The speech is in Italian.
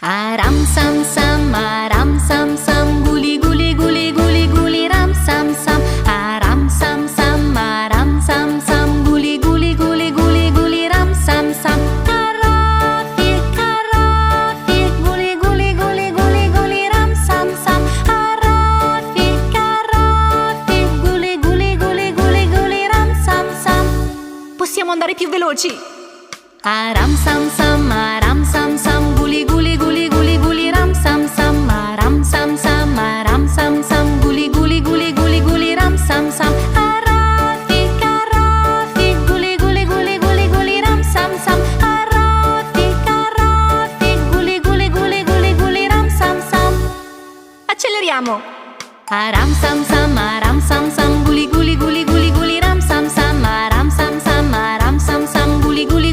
Aram sam sam, aram sam sam, guli guli guli guli guli ram sam sam. Aram sam sam, aram sam sam, guli guli guli guli guli ram sam sam. Carafi, carafi, guli guli guli guli guli ram sam sam. Carafi, carafi, guli guli guli guli guli ram sam sam. Possiamo andare più veloci? Aram sam sam, aram sam sam, guli guli guli guli guli ram sam sam. Aram sam sam, aram sam sam, guli guli guli guli guli ram sam sam. Carafi, carafi, guli guli guli guli guli ram sam sam. Carafi, carafi, guli guli guli guli guli ram sam sam. Acceleriamo! Aram sam sam, aram sam sam, guli guli guli guli guli ram sam sam. Aram sam sam, aram sam sam, guli guli